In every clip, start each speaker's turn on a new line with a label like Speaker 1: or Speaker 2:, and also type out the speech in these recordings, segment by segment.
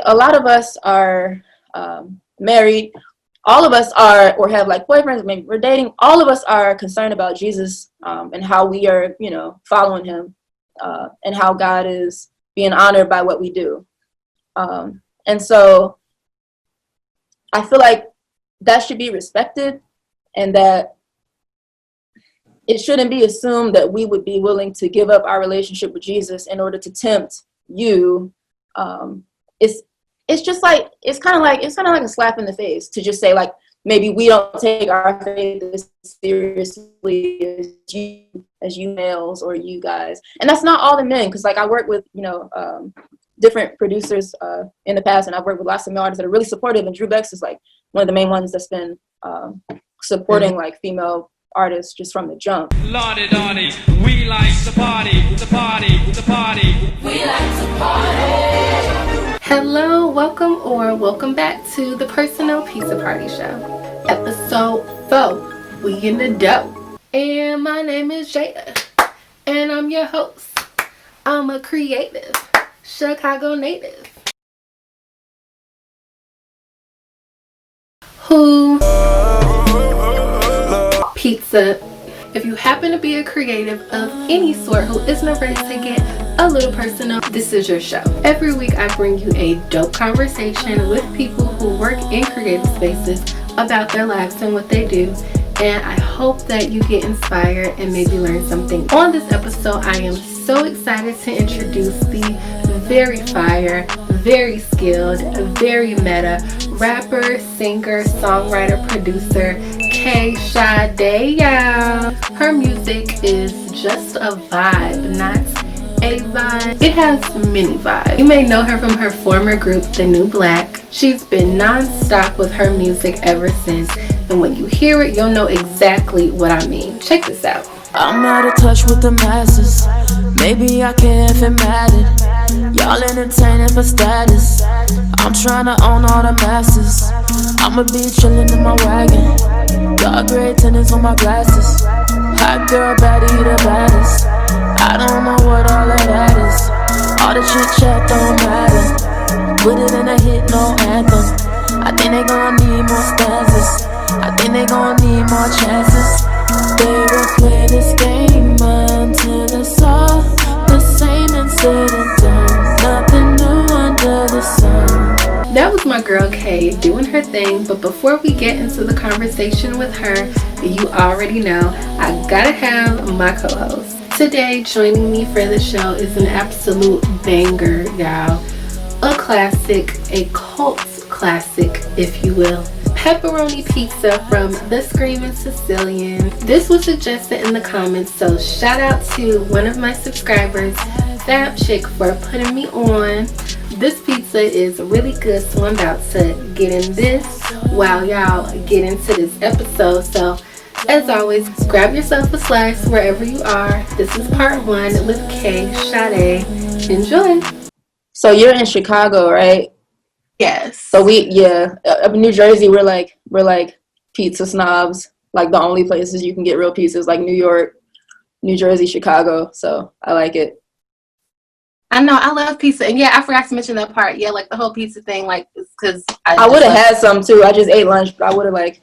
Speaker 1: a lot of us are married. All of us are, or have like boyfriends, maybe we're dating. All of us are concerned about Jesus and how we are, following him and how God is being honored by what we do. And so I feel like that should be respected, and that it shouldn't be assumed that we would be willing to give up our relationship with Jesus in order to tempt you. It's just like, it's kind of like a slap in the face to just say, like, maybe we don't take our faith as seriously as you males or you guys. And that's not all the men, because like I work with different producers in the past, and I've worked with lots of male artists that are really supportive, and Dru Bex is like one of the main ones that's been supporting like female artists just from the jump.
Speaker 2: Lottie Dottie, we like to party, the party, the party. We like to party.
Speaker 3: Hello, welcome back to the Personal Pizza Party Show, episode 4. We in the dough, and my name is Jada, and I'm your host. I'm a creative Chicago native who pizza. If you happen to be a creative of any sort who isn't afraid to get a little personal, this is your show. Every week I bring you a dope conversation with people who work in creative spaces about their lives and what they do, and I hope that you get inspired and maybe learn something. On this episode, I am so excited to introduce the very fire, very skilled, very meta rapper, singer, songwriter, producer, Kay Sade, y'all. Her music is just a vibe, not a vibe. It has many vibes. You may know her from her former group, The New Black. She's been non-stop with her music ever since, and when you hear it, you'll know exactly what I mean. Check this out.
Speaker 4: I'm out of touch with the masses. Maybe I care if it mattered. Y'all entertaining for status. I'm trying to own all the masses. I'ma be chillin' in my wagon. Dark gray tennis on my glasses. Hot girl, baddie, the baddest. I don't know what all of that is. All the chit chat don't matter. Put it in a hit, no anthem. I think they gon' need more stanzas. I think they gon' need more chances. They will play this game until it's all the same and said and done. Nothing new under the sun.
Speaker 3: That was my girl Kay doing her thing, but before we get into the conversation with her, you already know I gotta have my co-host. Today, joining me for the show is an absolute banger, y'all. A classic, a cult classic, if you will. Pepperoni pizza from the Screaming Sicilian. This was suggested in the comments, so shout out to one of my subscribers, Fab Chick, for putting me on. This pizza is really good, so I'm about to get in this while y'all get into this episode. So as always, grab yourself a slice wherever you are. This is part 1 with Kay Sade. Enjoy.
Speaker 1: So you're in Chicago, right?
Speaker 3: Yes.
Speaker 1: So up in New Jersey, we're like pizza snobs. Like the only places you can get real pizzas, like New York, New Jersey, Chicago. So I like it.
Speaker 3: I know, I love pizza, and yeah, I forgot to mention that part. Yeah, like the whole pizza thing, like, because
Speaker 1: I would have had some too. I just ate lunch, but I would have like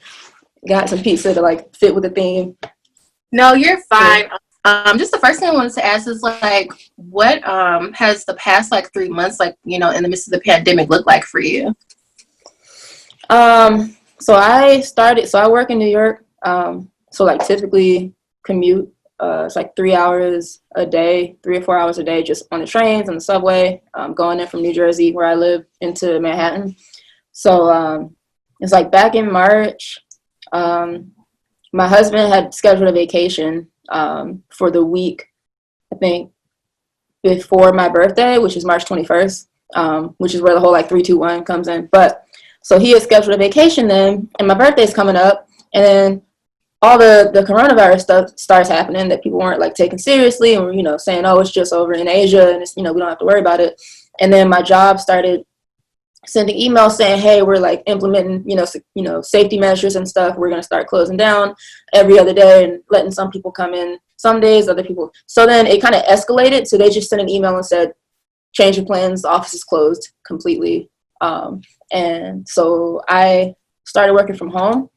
Speaker 1: got some pizza to like fit with the theme.
Speaker 3: No, you're fine. Just the first thing I wanted to ask is like, what has the past like 3 months, like, in the midst of the pandemic, look like for you?
Speaker 1: So I work in New York. So like typically commute. It's like 3 hours a day, 3 or 4 hours a day, just on the trains and the subway, going in from New Jersey, where I live, into Manhattan. So it's like back in March, my husband had scheduled a vacation for the week, I think, before my birthday, which is March 21st, which is where the whole like 3-2-1 comes in. But so he had scheduled a vacation then, and my birthday's coming up, and then all the coronavirus stuff starts happening that people weren't like taking seriously, and were, saying, oh, it's just over in Asia, and it's, we don't have to worry about it. And then my job started sending emails saying, hey, we're like implementing, safety measures and stuff. We're going to start closing down every other day and letting some people come in some days, other people. So then it kind of escalated. So they just sent an email and said, change your plans. The office is closed completely. And so I started working from home.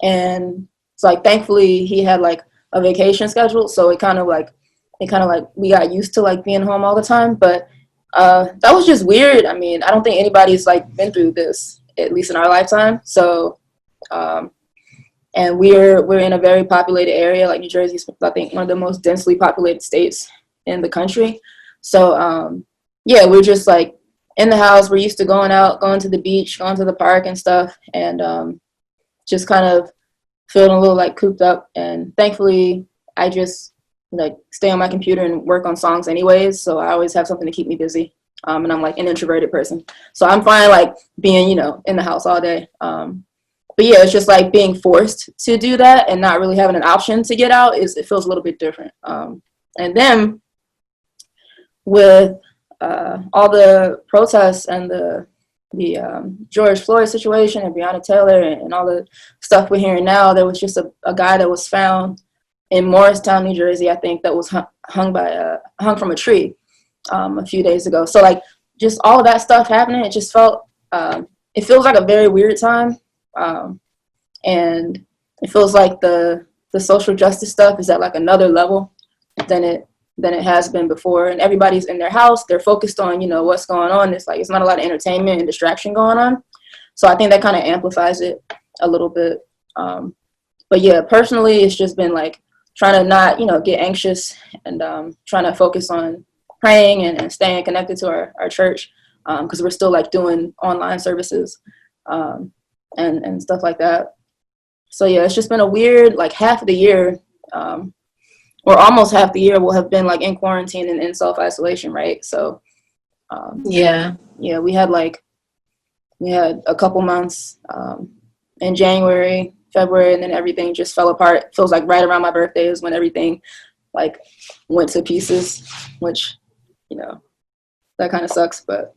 Speaker 1: And it's like, thankfully he had like a vacation schedule. So it kind of like we got used to like being home all the time. But that was just weird. I mean, I don't think anybody's like been through this, at least in our lifetime. So, and we're in a very populated area. Like New Jersey is, I think, one of the most densely populated states in the country. So, yeah, we're just like in the house. We're used to going out, going to the beach, going to the park and stuff, and just kind of feeling a little like cooped up. And thankfully, I just like stay on my computer and work on songs anyways. So I always have something to keep me busy. And I'm like an introverted person, so I'm fine like being, in the house all day. But yeah, it's just like being forced to do that and not really having an option to get out it feels a little bit different. And then with all the protests and the George Floyd situation and Breonna Taylor and all the stuff we're hearing now, there was just a guy that was found in Morristown, New Jersey, I think, that was hung from a tree a few days ago. So like just all of that stuff happening, it just felt it feels like a very weird time. And it feels like the social justice stuff is at like another level than it has been before. And everybody's in their house, they're focused on, what's going on. It's like, it's not a lot of entertainment and distraction going on. So I think that kind of amplifies it a little bit. But yeah, personally, it's just been like trying to not, get anxious and trying to focus on praying and staying connected to our church. Because we're still like doing online services and stuff like that. So yeah, it's just been a weird, like half of the year, or almost half the year will have been like in quarantine and in self-isolation, right? So yeah, we had a couple months in January, February, and then everything just fell apart. It feels like right around my birthday is when everything like went to pieces, which, that kind of sucks. But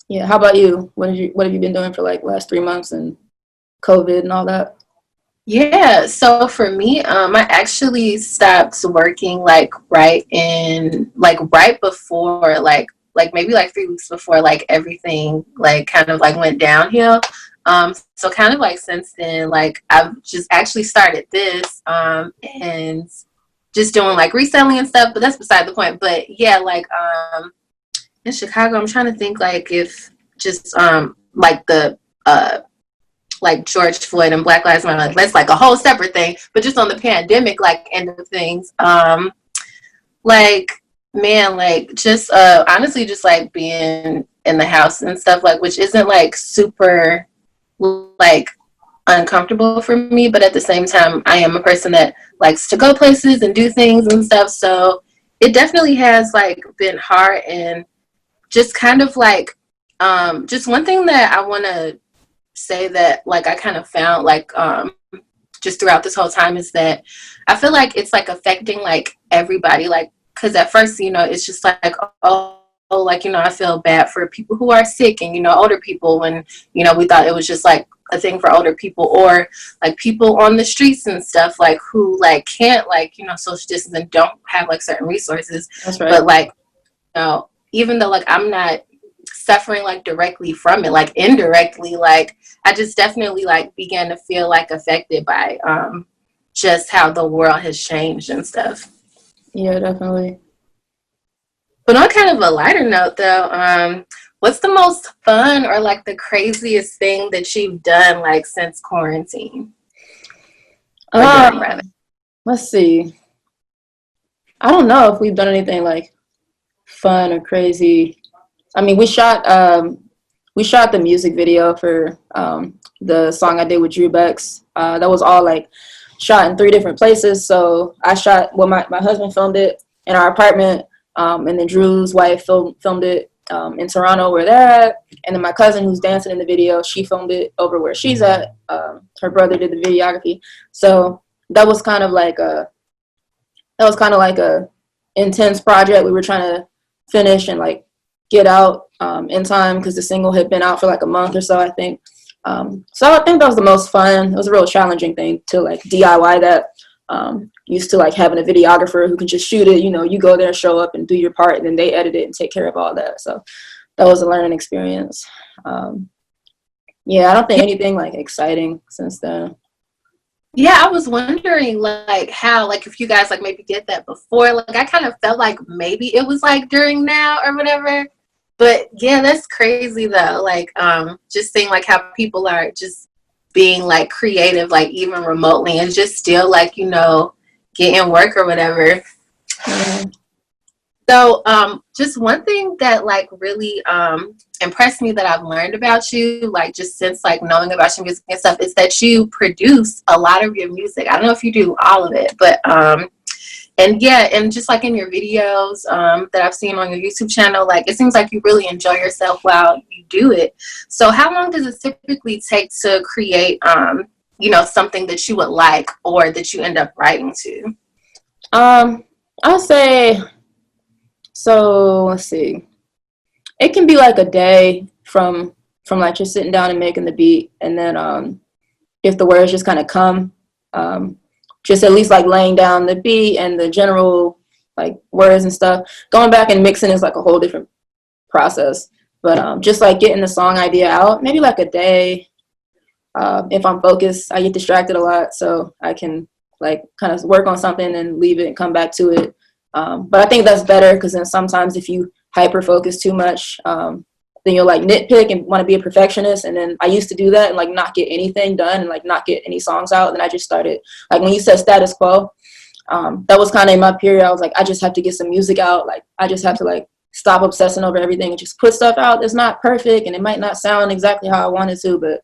Speaker 1: yeah, how about you? What have you been doing for like last 3 months and COVID and all that?
Speaker 3: Yeah, so for me, I actually stopped working like right before like maybe like 3 weeks before like everything like kind of like went downhill. So kind of like since then, like I've just actually started this and just doing like reselling and stuff, but that's beside the point. But yeah, like in Chicago, I'm trying to think like if just like the like George Floyd and Black Lives Matter, like that's like a whole separate thing, but just on the pandemic like end of things, like man, like just honestly just like being in the house and stuff, like which isn't like super like uncomfortable for me, but at the same time I am a person that likes to go places and do things and stuff, so it definitely has like been hard. And just kind of like just one thing that I want to say that like I kind of found like just throughout this whole time is that I feel like it's like affecting like everybody, like because at first it's just like oh like I feel bad for people who are sick and older people, when we thought it was just like a thing for older people, or like people on the streets and stuff like who like can't like social distance and don't have like certain resources.
Speaker 1: That's right.
Speaker 3: But like even though like I'm not suffering like directly from it, like indirectly, like I just definitely like began to feel like affected by just how the world has changed and stuff.
Speaker 1: Yeah, definitely.
Speaker 3: But on kind of a lighter note though, what's the most fun or like the craziest thing that you've done like since quarantine?
Speaker 1: Let's see. I don't know if we've done anything like fun or crazy. I mean, we shot the music video for the song I did with Dru Bex. That was all like shot in 3 different places. So I shot, well, my husband filmed it in our apartment, and then Dru's wife filmed it in Toronto where they're at, and then my cousin who's dancing in the video, she filmed it over where she's at. Her brother did the videography. So that was kind of like a intense project we were trying to finish and like get out in time, because the single had been out for like a month or so, I think. So I think that was the most fun. It was a real challenging thing to like DIY that. Used to like having a videographer who can just shoot it, you go there, show up and do your part, and then they edit it and take care of all that. So that was a learning experience. Yeah, I don't think anything like exciting since then.
Speaker 3: Yeah, I was wondering like how, like if you guys like maybe did that before. Like I kind of felt like maybe it was like during now or whatever. But yeah, that's crazy though. Like just seeing like how people are just being like creative, like even remotely, and just still like, you know, getting work or whatever.
Speaker 1: Yeah.
Speaker 3: So just one thing that like really impressed me that I've learned about you, like just since like knowing about your music and stuff, is that you produce a lot of your music. I don't know if you do all of it, but and yeah, and just like in your videos that I've seen on your YouTube channel, like it seems like you really enjoy yourself while you do it. So how long does it typically take to create you know, something that you would like or that you end up writing to?
Speaker 1: I'll say, so let's see, it can be like a day from like just sitting down and making the beat, and then if the words just kind of come, just at least like laying down the beat and the general like words and stuff. Going back and mixing is like a whole different process, but just like getting the song idea out, maybe like a day. If I'm focused, I get distracted a lot, so I can like kind of work on something and leave it and come back to it. But I think that's better, because then sometimes if you hyper focus too much, then you'll like nitpick and want to be a perfectionist. And then I used to do that and like not get anything done and like not get any songs out. And then I just started, like when you said status quo, that was kind of in my period. I was like, I just have to get some music out. Like I just have to like stop obsessing over everything and just put stuff out that's not perfect, and it might not sound exactly how I wanted to, but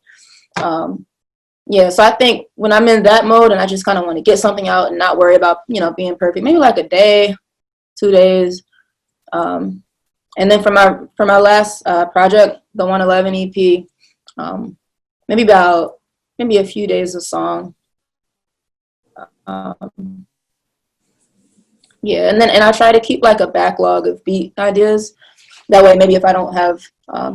Speaker 1: yeah, so I think when I'm in that mode and I just kind of want to get something out and not worry about, you know, being perfect, maybe like a day, 2 days. And then for my last project, the 111 EP, maybe a few days a song. Yeah, and I try to keep like a backlog of beat ideas. That way, maybe if I don't have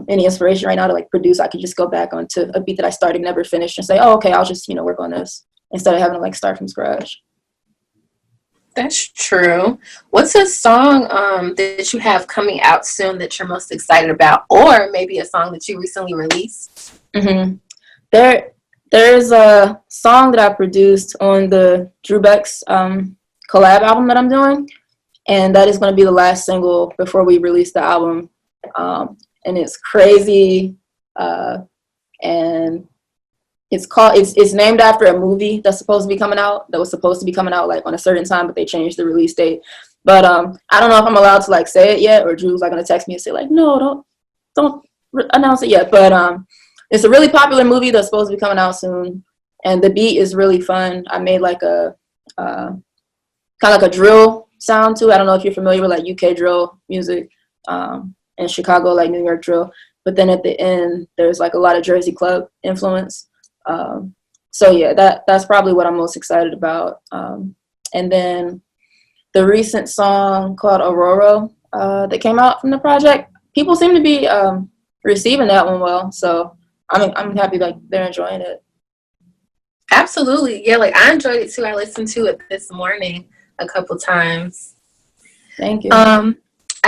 Speaker 1: any inspiration right now to like produce, I can just go back onto a beat that I started, never finished, and say, oh, okay, I'll just, you know, work on this instead of having to like start from scratch.
Speaker 3: That's true. What's a song that you have coming out soon that you're most excited about, or maybe a song that you recently released?
Speaker 1: Mm-hmm. There's a song that I produced on the Dru Bex collab album that I'm doing, and that is going to be the last single before we release the album. And it's crazy, and it's named after a movie that's supposed to be coming out, that was supposed to be coming out like on a certain time, but they changed the release date. But I don't know if I'm allowed to like say it yet, or Drew's like gonna text me and say like, no, don't announce it yet. But it's a really popular movie that's supposed to be coming out soon, and the beat is really fun. I made like a kind of like a drill sound to it. I don't know if you're familiar with like UK drill music, in Chicago, like New York drill. But then at the end, there's like a lot of Jersey club influence. So yeah, that's probably what I'm most excited about. And then the recent song called Aurora that came out from the project, people seem to be receiving that one well. So I'm happy like they're enjoying it.
Speaker 3: Absolutely. Yeah, like I enjoyed it too. I listened to it this morning a couple times.
Speaker 1: Thank you.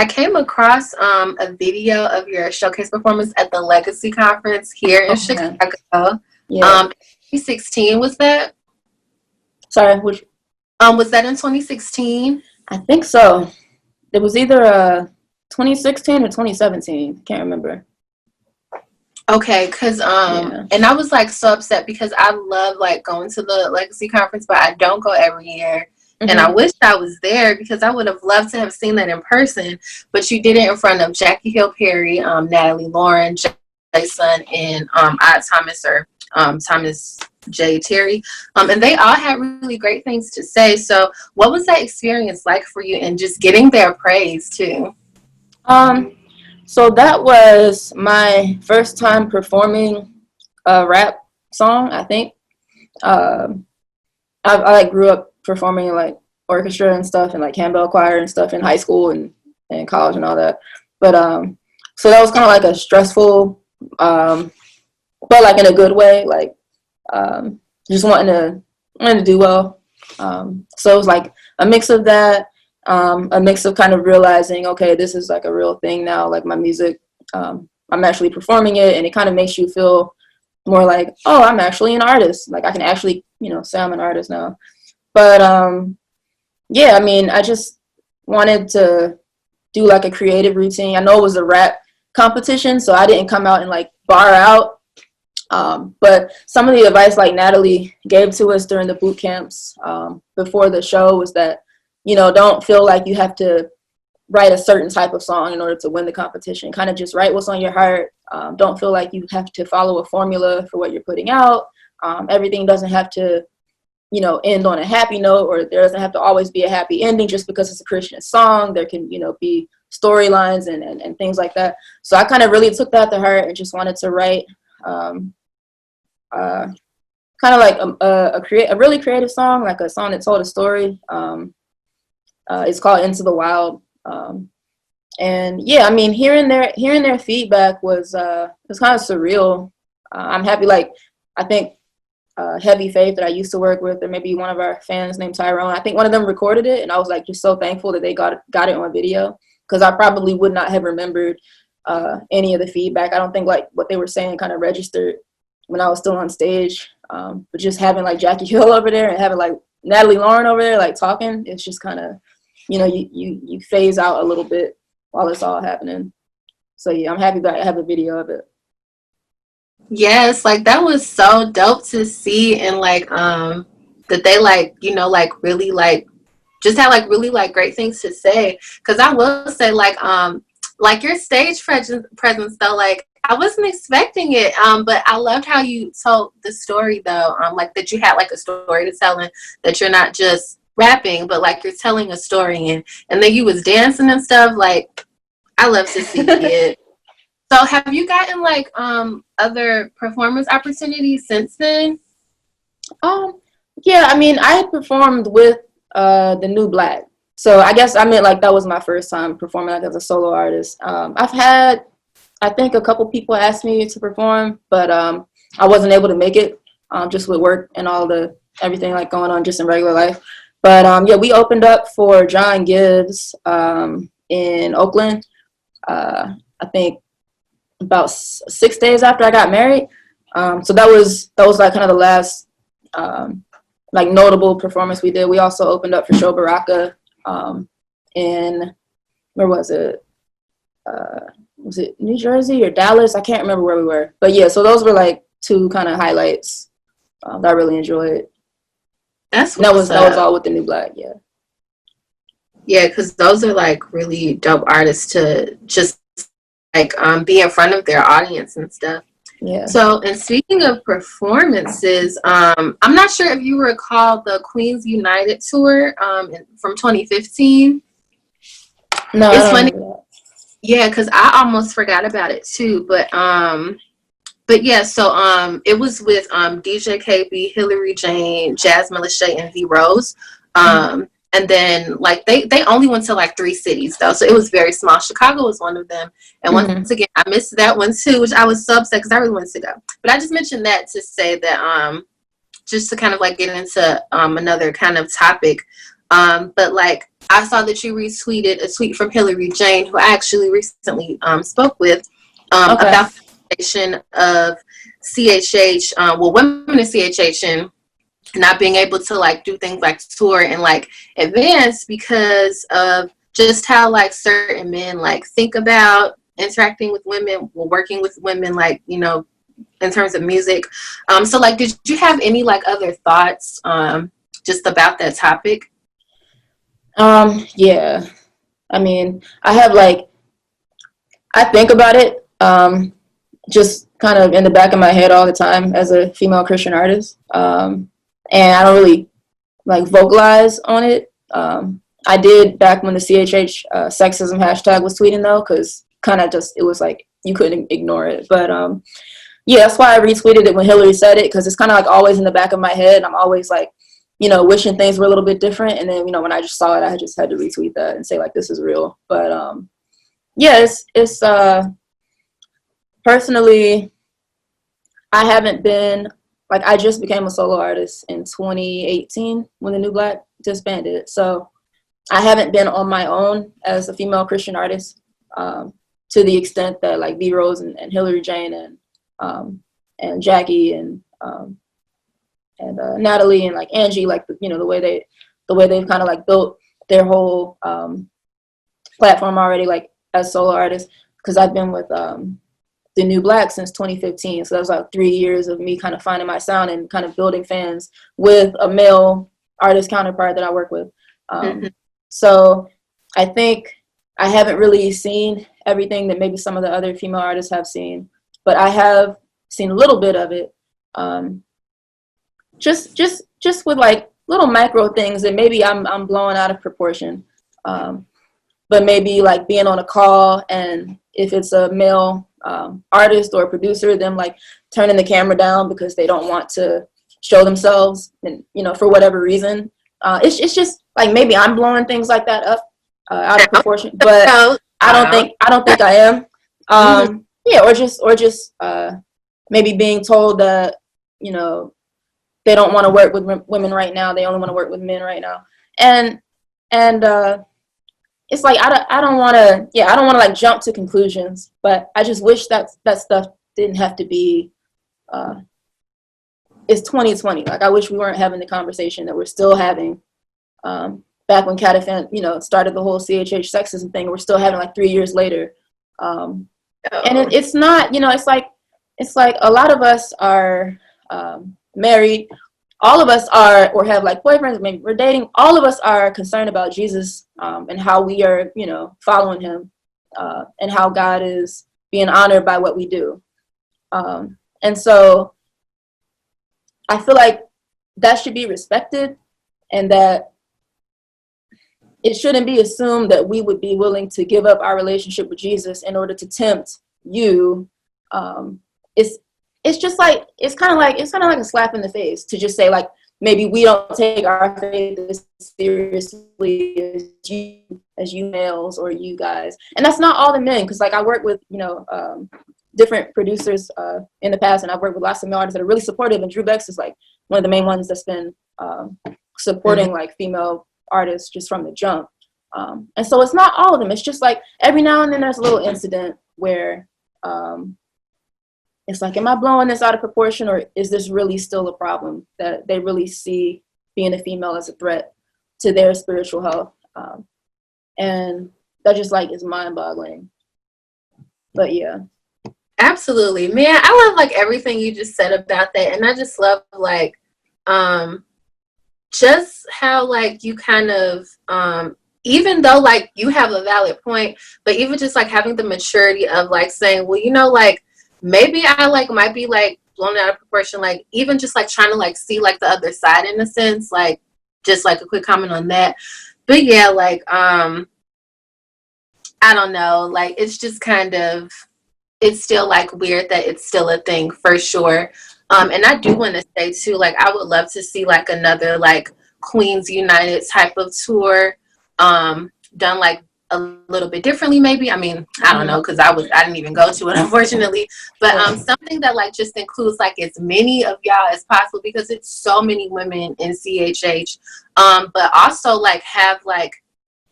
Speaker 3: I came across a video of your showcase performance at the Legacy Conference here in Chicago.
Speaker 1: Yeah.
Speaker 3: 2016 was that?
Speaker 1: Sorry, which?
Speaker 3: Was that in 2016?
Speaker 1: I think so. It was either 2016 or 2017. Can't remember.
Speaker 3: Okay, because and I was like so upset because I love like going to the Legacy Conference, but I don't go every year. Mm-hmm. And I wish I was there because I would have loved to have seen that in person. But you did it in front of Jackie Hill Perry, Natalie Lauren, Jason, and Thomas J. Terry. And they all had really great things to say. So what was that experience like for you, and just getting their praise too?
Speaker 1: So that was my first time performing a rap song, I think. I like grew up performing in like orchestra and stuff, and like handbell choir and stuff in high school and college and all that. But so that was kind of like a stressful, but like in a good way, like just wanting to do well. So it was like a mix of that, a mix of kind of realizing, okay, this is like a real thing now, like my music I'm actually performing it, and it kind of makes you feel more like, oh, I'm actually an artist. Like I can actually, you know, say I'm an artist now. But yeah, I mean, I just wanted to do like a creative routine. I know it was a rap competition, so I didn't come out and like bar out. But some of the advice like Natalie gave to us during the boot camps before the show was that, you know, don't feel like you have to write a certain type of song in order to win the competition. Kind of just write what's on your heart. Don't feel like you have to follow a formula for what you're putting out. Everything doesn't have to, you know, end on a happy note, or there doesn't have to always be a happy ending just because it's a Christian song. There can, you know, be storylines and things like that. So I kind of really took that to heart and just wanted to write kind of like a really creative song, like a song that told a story. It's called Into the Wild. And yeah, I mean, hearing their feedback was kind of surreal. I'm happy. Like, I think Heavy Faith that I used to work with, or maybe one of our fans named Tyrone, I think one of them recorded it, and I was like just so thankful that they got it on video, because I probably would not have remembered any of the feedback. I don't think like what they were saying kind of registered when I was still on stage. But just having like Jackie Hill over there and having like Natalie Lauren over there like talking, it's just kind of, you know, you phase out a little bit while it's all happening. So yeah, I'm happy that I have a video of it.
Speaker 3: Yes, like that was so dope to see, and like that they like, you know, like really like just had like really like great things to say. Because I will say like your stage presence though, like I wasn't expecting it, but I loved how you told the story though, like that you had like a story to tell, and that you're not just rapping, but like you're telling a story, and then you was dancing and stuff. Like I love to see it. So have you gotten like other performance opportunities since then?
Speaker 1: Yeah, I mean, I had performed with the New Black, so I guess I meant like that was my first time performing like as a solo artist. I've had, I think, a couple people ask me to perform, but I wasn't able to make it just with work and all the everything like going on just in regular life. But yeah, we opened up for John Gibbs in Oakland. I think about 6 days after I got married. So that was like kind of the last like notable performance we did. We also opened up for Show Baraka in, where was it? Was it New Jersey or Dallas? I can't remember where we were. But yeah, so those were like two kind of highlights that I really enjoyed. That was all with the New Black, yeah.
Speaker 3: Yeah, because those are like really dope artists to just like be in front of their audience and stuff.
Speaker 1: Yeah.
Speaker 3: So, and speaking of performances, I'm not sure if you recall the Queens United tour from 2015.
Speaker 1: No,
Speaker 3: it's
Speaker 1: I don't
Speaker 3: funny.
Speaker 1: remember that.
Speaker 3: Yeah, because I almost forgot about it too. But yeah, so it was with DJ KB, Hillary Jane, Jasmine Lachey, and V Rose. And then like they only went to like 3 cities though, so it was very small. Chicago was one of them, and once again I missed that one too, which I was so upset because I really wanted to go. But I just mentioned that to say that just to kind of like get into another kind of topic. But like I saw that you retweeted a tweet from Hillary Jane, who I actually recently spoke with about the situation of CHH, well, women in CHH, and not being able to like do things like tour and like advance because of just how like certain men like think about interacting with women, well, working with women, like, you know, in terms of music. So like, did you have any like other thoughts just about that topic?
Speaker 1: Yeah, I mean, I have like, I think about it just kind of in the back of my head all the time as a female Christian artist. And I don't really like vocalize on it. I did back when the CHH sexism hashtag was tweeting though, because kind of just, it was like you couldn't ignore it. But yeah, that's why I retweeted it when Hillary said it, because it's kind of like always in the back of my head. I'm always like, you know, wishing things were a little bit different. And then, you know, when I just saw it, I just had to retweet that and say like, this is real. But yeah, it's personally, I haven't been, like, I just became a solo artist in 2018 when the New Black disbanded. So I haven't been on my own as a female Christian artist to the extent that like V Rose and Hillary Jane and Jackie and Natalie and like Angie, like the way they've kind of like built their whole platform already, like as solo artists. Because I've been with the New Black since 2015, so that was like 3 years of me kind of finding my sound and kind of building fans with a male artist counterpart that I work with. So I think I haven't really seen everything that maybe some of the other female artists have seen, but I have seen a little bit of it. Just with like little macro things that maybe I'm blowing out of proportion. But maybe like being on a call, and if it's a male artist or producer, them like turning the camera down because they don't want to show themselves, and for whatever reason. It's just like maybe I'm blowing things like that up out of proportion, but I don't think I am. Yeah, or just maybe being told that they don't want to work with women right now. They only want to work with men right now, and it's like I don't want to like jump to conclusions, but I just wish that stuff didn't have to be. It's 2020. Like I wish we weren't having the conversation that we're still having. Back when Catafan, started the whole CHH sexism thing, we're still having like 3 years later. And it's not, it's like a lot of us are married. All of us are, or have like boyfriends, maybe we're dating. All of us are concerned about Jesus and how we are, following him and how God is being honored by what we do. And so I feel like that should be respected, and that it shouldn't be assumed that we would be willing to give up our relationship with Jesus in order to tempt you. It's just like, it's kind of like a slap in the face to just say like, maybe we don't take our faith as seriously as you males or you guys. And that's not all the men, because like I work with, different producers in the past, and I've worked with lots of male artists that are really supportive, and Dru Bex is like one of the main ones that's been supporting like female artists just from the jump. And so it's not all of them. It's just like every now and then there's a little incident where it's like, am I blowing this out of proportion, or is this really still a problem that they really see being a female as a threat to their spiritual health? And that just like is mind-boggling. But yeah.
Speaker 3: Absolutely, man. I love like everything you just said about that, and I just love like just how like you kind of even though like you have a valid point, but even just like having the maturity of like saying, well, like maybe I like might be like blown out of proportion, like even just like trying to like see like the other side in a sense, like just like a quick comment on that. But yeah, like I don't know, like it's just kind of, it's still like weird that it's still a thing for sure. And I do want to say too, like I would love to see like another like Queens United type of tour done like a little bit differently maybe. I mean, I don't know, because I didn't even go to it unfortunately, but something that like just includes like as many of y'all as possible, because it's so many women in CHH, but also like have like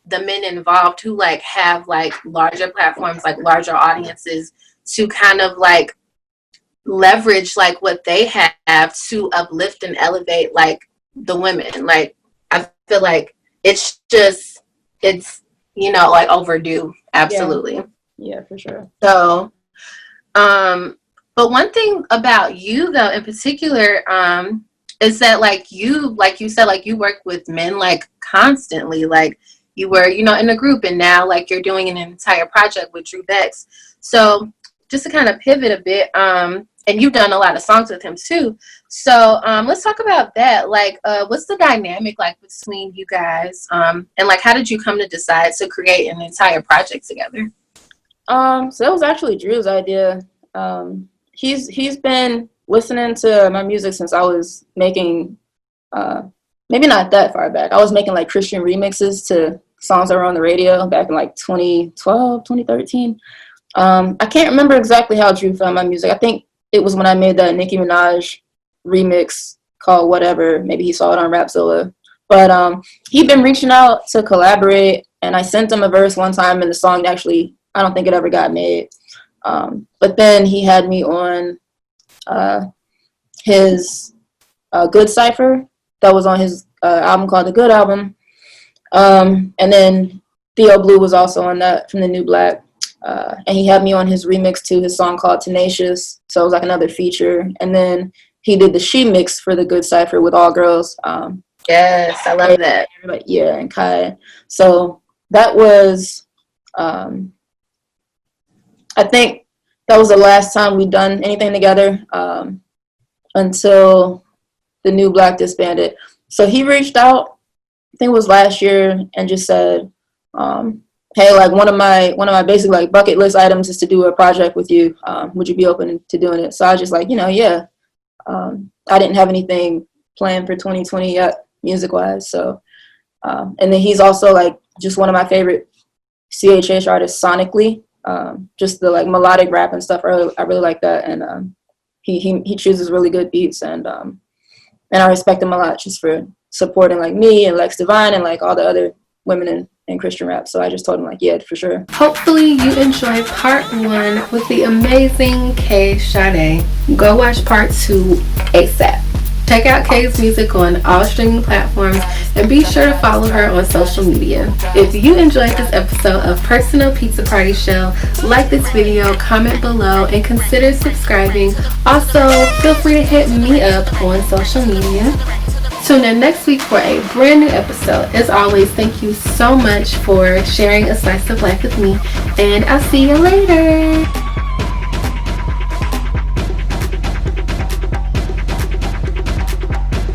Speaker 3: the men involved who like have like larger platforms, like larger audiences, to kind of like leverage like what they have to uplift and elevate like the women. Like I feel like it's like overdue. Absolutely.
Speaker 1: Yeah, for sure.
Speaker 3: So but one thing about you though in particular is that like you said, like you work with men like constantly, like you were in a group, and now like you're doing an entire project with Dru Bex. So just to kind of pivot a bit, and you've done a lot of songs with him too. So let's talk about that. Like, what's the dynamic like between you guys? And like, how did you come to decide to create an entire project together?
Speaker 1: So that was actually Dru's idea. He's been listening to my music since I was making, maybe not that far back. I was making like Christian remixes to songs that were on the radio back in like 2012, 2013. I can't remember exactly how Dru found my music. I think it was when I made that Nicki Minaj remix called Whatever. Maybe he saw it on Rapzilla. But he'd been reaching out to collaborate, and I sent him a verse one time, and the song actually I don't think it ever got made. But then he had me on his Good Cypher that was on his album called The Good Album. And then Theo Blue was also on that from the New Black. And he had me on his remix to his song called Tenacious. So it was like another feature. And then he did the She Mix for the Good Cypher with all girls.
Speaker 5: Yes, I love that.
Speaker 1: Yeah, and Kai. So that was, I think that was the last time we'd done anything together until the New Black disbanded. So he reached out, I think it was last year, and just said, hey, like one of my basic like bucket list items is to do a project with you. Would you be open to doing it? So I was just like, yeah. I didn't have anything planned for 2020 yet, music wise. So, and then he's also like just one of my favorite CHH artists sonically. Just the like melodic rap and stuff. I really like that. And he chooses really good beats, and I respect him a lot just for supporting like me and Lex Divine and like all the other women in Christian rap. So I just told him like, yeah, for sure.
Speaker 3: Hopefully you enjoyed part 1 with the amazing Kay Sade. Go watch part 2 ASAP. Check out Kay's music on all streaming platforms and be sure to follow her on social media. If you enjoyed this episode of Personal Pizza Party Show, like this video, comment below, and consider subscribing. Also, feel free to hit me up on social media. Tune in next week for a brand new episode. As always, thank you so much for sharing a slice of life with me, and I'll see you later.